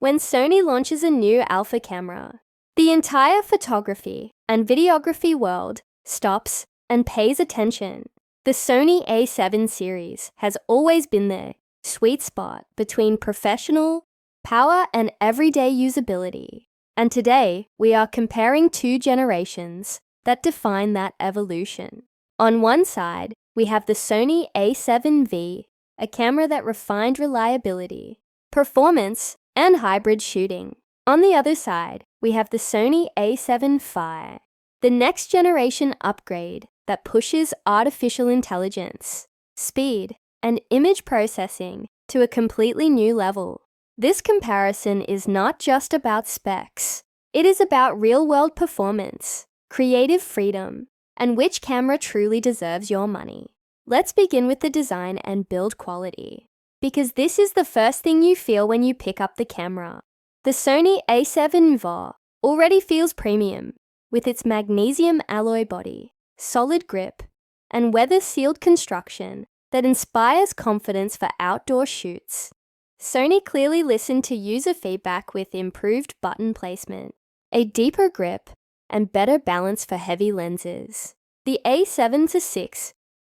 When Sony launches a new Alpha camera, the entire photography and videography world stops and pays attention. The Sony A7 series has always been the sweet spot between professional, power, and everyday usability. And today, we are comparing two generations that define that evolution. On one side, we have the Sony A7 VI, a camera that refined reliability, performance, and hybrid shooting. On the other side, we have the Sony A7 VI, the next generation upgrade that pushes artificial intelligence, speed, and image processing to a completely new level. This comparison is not just about specs. It is about real-world performance, creative freedom, and which camera truly deserves your money. Let's begin with the design and build quality, because this is the first thing you feel when you pick up the camera. The Sony A7 VI already feels premium, with its magnesium alloy body, solid grip, and weather-sealed construction that inspires confidence for outdoor shoots. Sony clearly listened to user feedback with improved button placement, a deeper grip, and better balance for heavy lenses. The A7 VI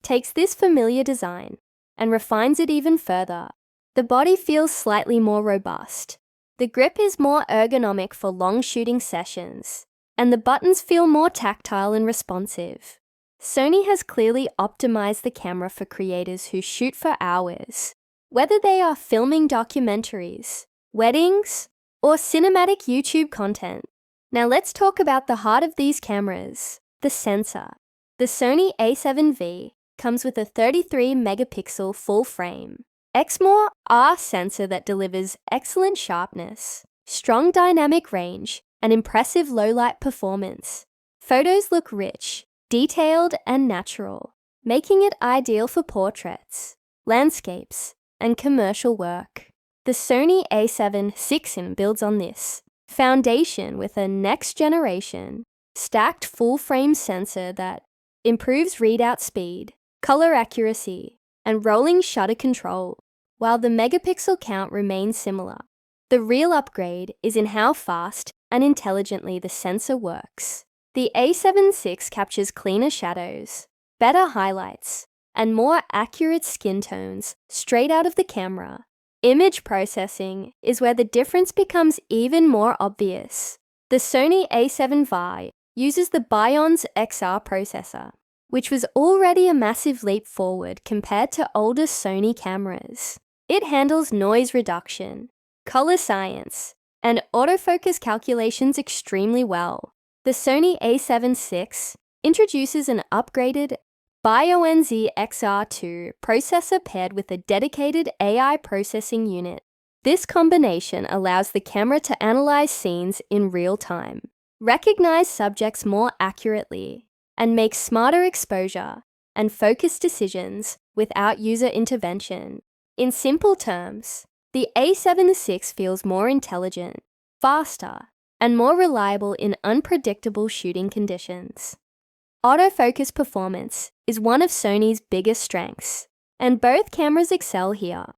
takes this familiar design and refines it even further. The body feels slightly more robust. The grip is more ergonomic for long shooting sessions, and the buttons feel more tactile and responsive. Sony has clearly optimized the camera for creators who shoot for hours, whether they are filming documentaries, weddings, or cinematic YouTube content. Now let's talk about the heart of these cameras, the sensor. The Sony A7 VI comes with a 33-megapixel full-frame Exmor R sensor that delivers excellent sharpness, strong dynamic range, and impressive low-light performance. Photos look rich, detailed, and natural, making it ideal for portraits, landscapes, and commercial work. The Sony A7 VI builds on this foundation with a next-generation, stacked full-frame sensor that improves readout speed, color accuracy, and rolling shutter control, while the megapixel count remains similar. The real upgrade is in how fast and intelligently the sensor works. The A7 VI captures cleaner shadows, better highlights, and more accurate skin tones straight out of the camera. Image processing is where the difference becomes even more obvious. The Sony A7 VI uses the Bionz XR processor, which was already a massive leap forward compared to older Sony cameras. It handles noise reduction, color science, and autofocus calculations extremely well. The Sony A7 VI introduces an upgraded Bionz XR2 processor paired with a dedicated AI processing unit. This combination allows the camera to analyze scenes in real time, recognize subjects more accurately, and make smarter exposure and focus decisions without user intervention. In simple terms, the A7 VI feels more intelligent, faster, and more reliable in unpredictable shooting conditions. Autofocus performance is one of Sony's biggest strengths, and both cameras excel here.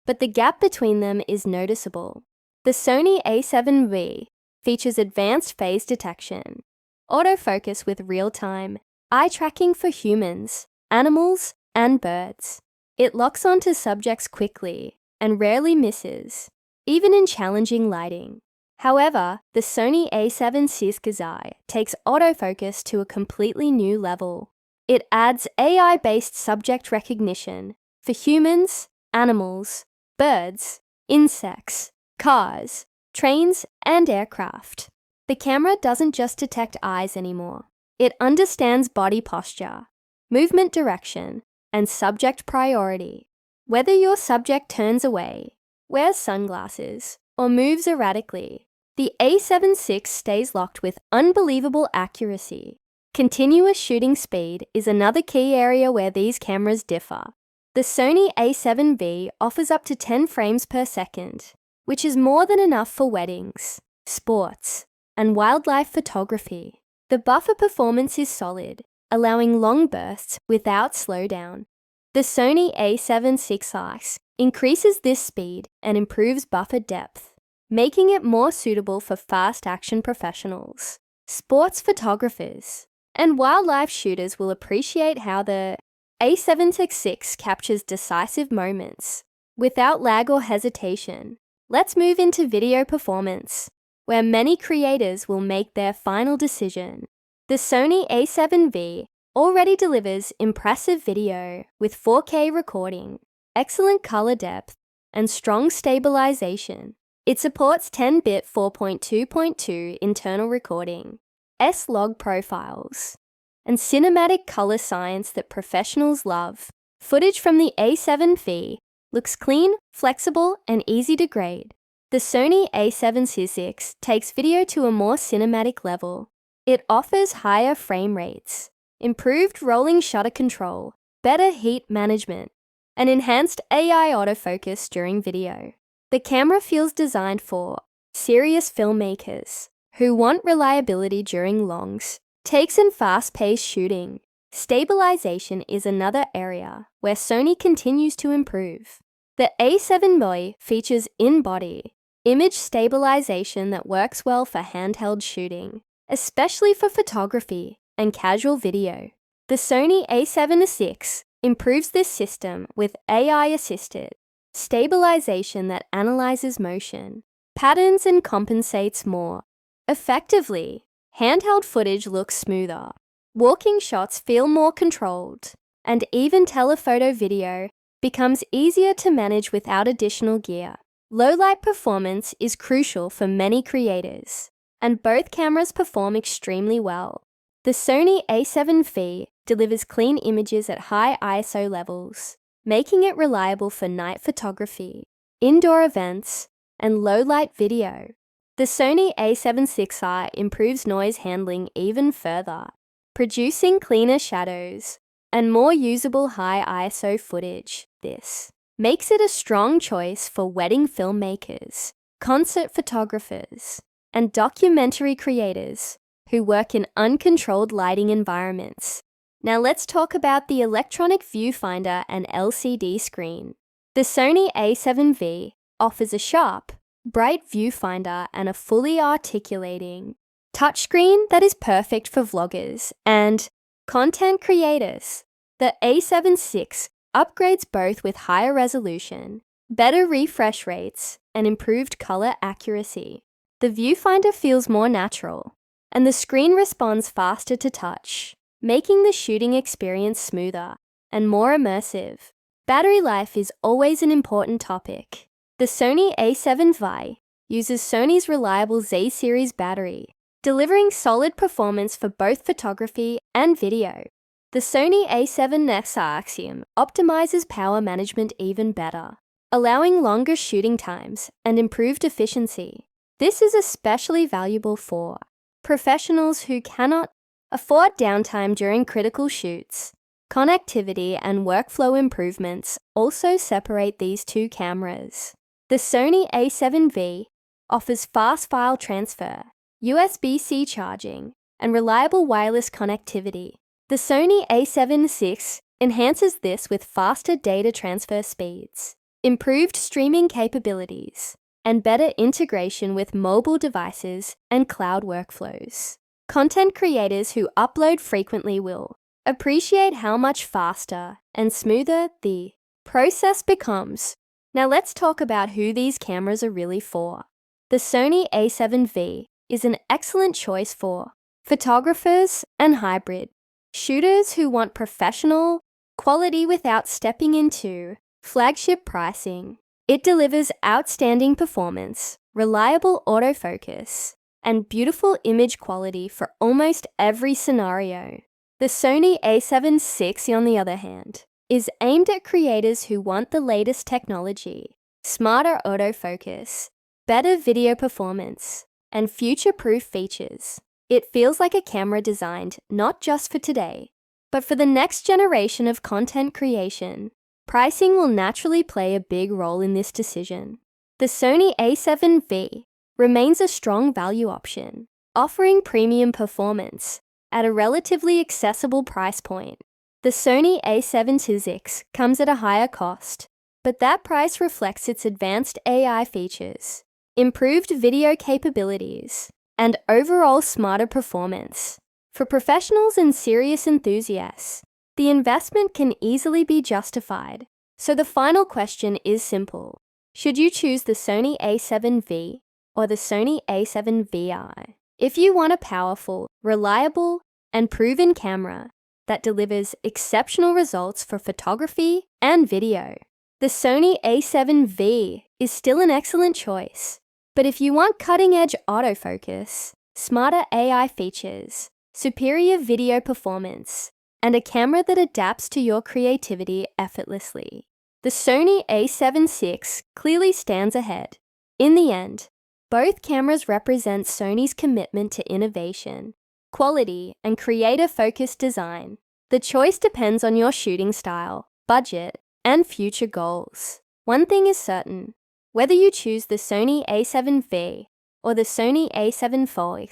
But the gap between them is noticeable. The Sony A7 VI features advanced phase detection, autofocus with real-time, eye tracking for humans, animals, and birds. It locks onto subjects quickly and rarely misses, even in challenging lighting. However, the Sony A7 VI takes autofocus to a completely new level. It adds AI-based subject recognition for humans, animals, birds, insects, cars, trains, and aircraft. The camera doesn't just detect eyes anymore. It understands body posture, movement direction, and subject priority. Whether your subject turns away, wears sunglasses, or moves erratically, the A7 VI stays locked with unbelievable accuracy. Continuous shooting speed is another key area where these cameras differ. The Sony A7 VI offers up to 10 frames per second, which is more than enough for weddings, sports, and wildlife photography. The buffer performance is solid, allowing long bursts without slowdown. The Sony A7 VI increases this speed and improves buffer depth. making it more suitable for fast-action professionals, sports photographers, and wildlife shooters will appreciate how the A7 VI captures decisive moments without lag or hesitation. Let's move into video performance, where many creators will make their final decision. The Sony A7 VI already delivers impressive video with 4K recording, excellent color depth, and strong stabilization. It supports 10-bit 4.2.2 internal recording, S-Log profiles, and cinematic color science that professionals love. Footage from the A7 VI looks clean, flexible, and easy to grade. The Sony A7 VI takes video to a more cinematic level. It offers higher frame rates, improved rolling shutter control, better heat management, and enhanced AI autofocus during video. The camera feels designed for serious filmmakers who want reliability during longs, takes, and fast-paced shooting. Stabilization is another area where Sony continues to improve. The A7 VI features in-body image stabilization that works well for handheld shooting, especially for photography and casual video. The Sony A7 VI improves this system with AI-assisted stabilization that analyzes motion, patterns, and compensates more effectively. Handheld footage looks smoother, walking shots feel more controlled, and even telephoto video becomes easier to manage without additional gear. Low-light performance is crucial for many creators, and both cameras perform extremely well. The Sony A7 VI delivers clean images at high ISO levels, making it reliable for night photography, indoor events, and low-light video. The Sony A7 VI improves noise handling even further, producing cleaner shadows and more usable high ISO footage. This makes it a strong choice for wedding filmmakers, concert photographers, and documentary creators who work in uncontrolled lighting environments. Now let's talk about the electronic viewfinder and LCD screen. The Sony A7 VI offers a sharp, bright viewfinder and a fully articulating touchscreen that is perfect for vloggers and content creators. The A7 VI upgrades both with higher resolution, better refresh rates, and improved color accuracy. The viewfinder feels more natural, and the screen responds faster to touch, making the shooting experience smoother and more immersive. Battery life is always an important topic. The Sony A7 VI uses Sony's reliable Z series battery, delivering solid performance for both photography and video. The Sony A7 Nexa Axiom optimizes power management even better, allowing longer shooting times and improved efficiency. This is especially valuable for professionals who cannot afford downtime during critical shoots. Connectivity and workflow improvements also separate these two cameras. The Sony A7 VI offers fast file transfer, USB-C charging, and reliable wireless connectivity. The Sony A7 VI enhances this with faster data transfer speeds, improved streaming capabilities, and better integration with mobile devices and cloud workflows. Content creators who upload frequently will appreciate how much faster and smoother the process becomes. Now let's talk about who these cameras are really for. The Sony A7 VI is an excellent choice for photographers and hybrid shooters who want professional quality without stepping into flagship pricing. It delivers outstanding performance, reliable autofocus, and beautiful image quality for almost every scenario. The Sony A7 VI, on the other hand, is aimed at creators who want the latest technology, smarter autofocus, better video performance, and future-proof features. It feels like a camera designed not just for today, but for the next generation of content creation. Pricing will naturally play a big role in this decision. The Sony A7 VI remains a strong value option, offering premium performance at a relatively accessible price point. The Sony A7 VI comes at a higher cost, but that price reflects its advanced AI features, improved video capabilities, and overall smarter performance. For professionals and serious enthusiasts, the investment can easily be justified. So the final question is simple. Should you choose the Sony A7 V or the Sony A7 VI? If you want a powerful, reliable, and proven camera that delivers exceptional results for photography and video, the Sony A7 V is still an excellent choice. But if you want cutting-edge autofocus, smarter AI features, superior video performance, and a camera that adapts to your creativity effortlessly, the Sony A7 VI clearly stands ahead. In the end, both cameras represent Sony's commitment to innovation, quality, and creator-focused design. The choice depends on your shooting style, budget, and future goals. One thing is certain, whether you choose the Sony A7 V or the Sony A7 VI,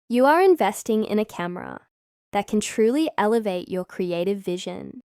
you are investing in a camera that can truly elevate your creative vision.